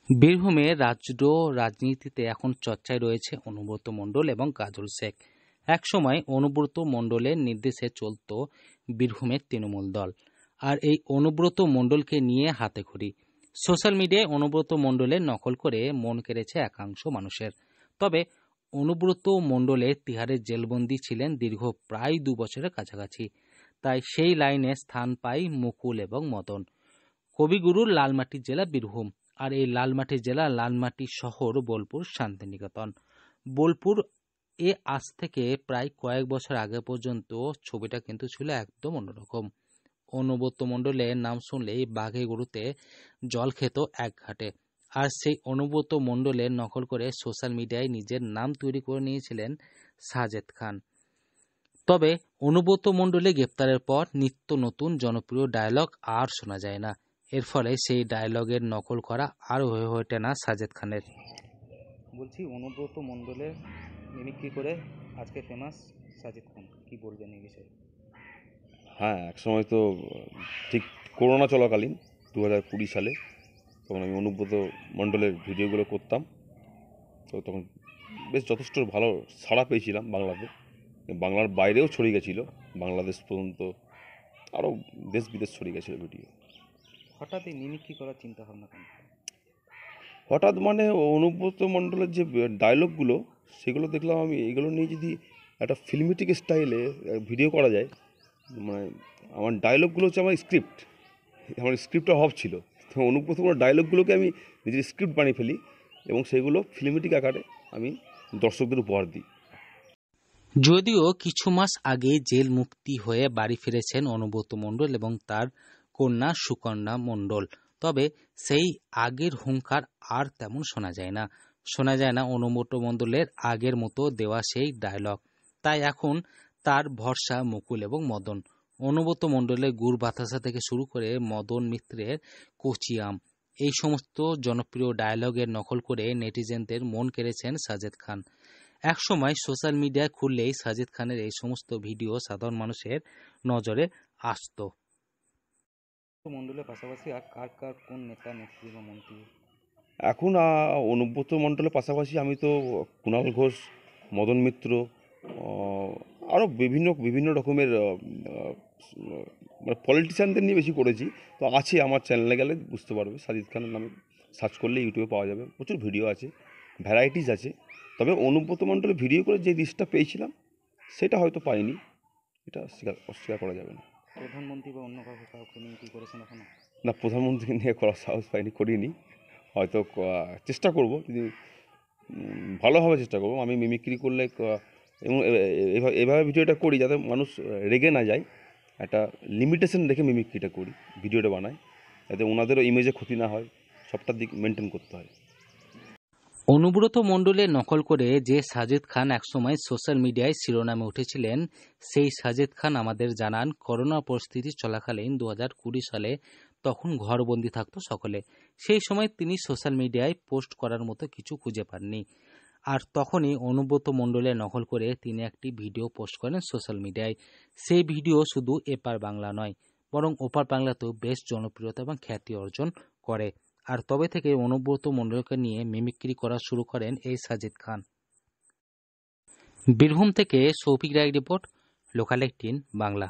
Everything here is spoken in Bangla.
বীরভূমে রাজ্য রাজনীতিতে এখন চর্চায় রয়েছে অনুব্রত মণ্ডল এবং কাজল শেখ। একসময় অনুব্রত মণ্ডলের নির্দেশে চলত বীরভূমের তৃণমূল দল, আর এই অনুব্রত মণ্ডলকে নিয়ে হাতেখড়ি। সোশ্যাল মিডিয়ায় অনুব্রত মণ্ডলের নকল করে মন কেড়েছে একাংশ মানুষের। তবে অনুব্রত মণ্ডলের তিহারের জেলবন্দি ছিলেন দীর্ঘ প্রায় 2 বছরের কাছাকাছি। তাই সেই লাইনে স্থান পায় মুকুল এবং মদন। কবিগুরুর লালমাটি জেলা বীরভূম, আর এই লালমাটি জেলা লালমাটি শহর বোলপুর শান্তিনিকেতন। বোলপুর আজ থেকে প্রায় কয়েক বছর আগে পর্যন্ত ছবিটা কিন্তু ছিল একদম অন্যরকম। অনুব্রত মণ্ডলের নাম শুনলেই বাঘে গরুতে জল খেত এক ঘাটে। আর সেই অনুব্রত মণ্ডলের নকল করে সোশ্যাল মিডিয়ায় নিজের নাম তৈরি করে নিয়েছিলেন সাজেদ খান। তবে অনুব্রত মণ্ডলের গ্রেপ্তারের পর নিত্য নতুন জনপ্রিয় ডায়লগ আর শোনা যায় না। এর ফলে সেই ডায়লগের নকল করা আর হয়ে ওঠে না সাজেদ খানের। বলছি, অনুব্রত মণ্ডলের মিমিক্রি করে আজকে ফেমাস সাজিদ খান, কি বলবেন এই বিষয়ে? হ্যাঁ, একসময় তো ঠিক করোনা চলাকালীন 2020 সালে তখন আমি অনুব্রত মণ্ডলের ভিডিওগুলো করতাম। তো তখন বেশ যথেষ্ট ভালো সাড়া পেয়েছিলাম বাংলাতে, বাংলার বাইরেও ছড়িয়ে গেছিলো, বাংলাদেশ পর্যন্ত আরও দেশ বিদেশ ছড়িয়ে গেছিলো ভিডিও। হঠাৎ এই মিমিক্রি করার চিন্তা ভাবনা কেন? হঠাৎ মানে অনুব্রত মণ্ডলের যে ডায়লগগুলো সেগুলো দেখলাম আমি, এগুলো নিয়ে যদি একটা ফিল্মেটিক স্টাইলে ভিডিও করা যায়, মানে আমার ডায়লগগুলো হচ্ছে আমার স্ক্রিপ্টের অভাব ছিল। তো অনুব্রত ডায়লগগুলোকে আমি নিজের স্ক্রিপ্ট বানিয়ে ফেলি এবং সেগুলো ফিল্মেটিক আকারে আমি দর্শকদের উপহার দিই। যদিও কিছু মাস আগে জেল মুক্তি হয়ে বাড়ি ফিরেছেন অনুব্রত মণ্ডল এবং তার কন্যা সুকন্যা মণ্ডল, তবে সেই আগের হুঙ্কার আর তেমন শোনা যায় না অনুব্রত মণ্ডলের আগের মতো দেওয়া সেই ডায়লগ। তাই এখন তার ভরসা মুকুল এবং মদন। অনুব্রত মণ্ডলের গুড় বাতাসা থেকে শুরু করে মদন মিত্রের কচি আম, এই সমস্ত জনপ্রিয় ডায়লগের নকল করে নেটিজেনদের মন কেড়েছেন সাজেদ খান। একসময় সোশ্যাল মিডিয়া খুললেই সাজিদ খানের এই সমস্ত ভিডিও সাধারণ মানুষের নজরে আসত। মণ্ডলের পাশাপাশি আর কার কোন নেতা নেত্রী বা মন্ত্রী? এখন অনুব্রত মণ্ডলের পাশাপাশি আমি তো কুণাল ঘোষ, মদন মিত্র, আরও বিভিন্ন রকমের মানে পলিটিশিয়ানদের নিয়ে বেশি করেছি। তো আছে, আমার চ্যানেলে গেলে বুঝতে পারবে, সাজিদ খানের নামে সার্চ করলে ইউটিউবে পাওয়া যাবে, প্রচুর ভিডিও আছে, ভ্যারাইটিস আছে। তবে অনুব্রত মণ্ডলের ভিডিও করে যে রিচটা পেয়েছিলাম সেটা হয়তো পাইনি, এটা অস্বীকার করা যাবে না। প্রধানমন্ত্রী বা অন্য কাউকে মিমিক্রি করেছেন এখনো? না, প্রধানমন্ত্রীকে নিয়ে করার সাহস পাইনি, করিনি। হয়তো চেষ্টা করব, যদি ভালোভাবে চেষ্টা করব। আমি মিমিক্রি করলে এবং এভাবে ভিডিওটা করি যাতে মানুষ রেগে না যায়, একটা লিমিটেশন রেখে মিমিক্রিটা করি, ভিডিওটা বানাই, যাতে ওনাদেরও ইমেজে ক্ষতি না হয়, সবটা দিক মেনটেন করতে হয়। অনুব্রত মণ্ডলের নকল করে যে সাজিদ খান একসময় সোশ্যাল মিডিয়ায় শিরোনামে উঠেছিলেন, সেই সাজিদ খান আমাদের জানান করোনা পরিস্থিতি চলাকালীন 2020 সালে তখন ঘরবন্দি থাকতো সকলে। সেই সময় তিনি সোশ্যাল মিডিয়ায় পোস্ট করার মতো কিছু খুঁজে পাননি, আর তখনই অনুব্রত মণ্ডলের নকল করে তিনি একটি ভিডিও পোস্ট করেন সোশ্যাল মিডিয়ায়। সেই ভিডিও শুধু এপার বাংলা নয়, বরং ওপার বাংলাতেও বেশ জনপ্রিয়তা এবং খ্যাতি অর্জন করে। আর তবে থেকে অনুব্রত মণ্ডলকে নিয়ে মিমিক্রি করা শুরু করেন এই সাজিদ খান। বীরভূম থেকে সৌভিক রায় রিপোর্ট, লোকাল 18 বাংলা।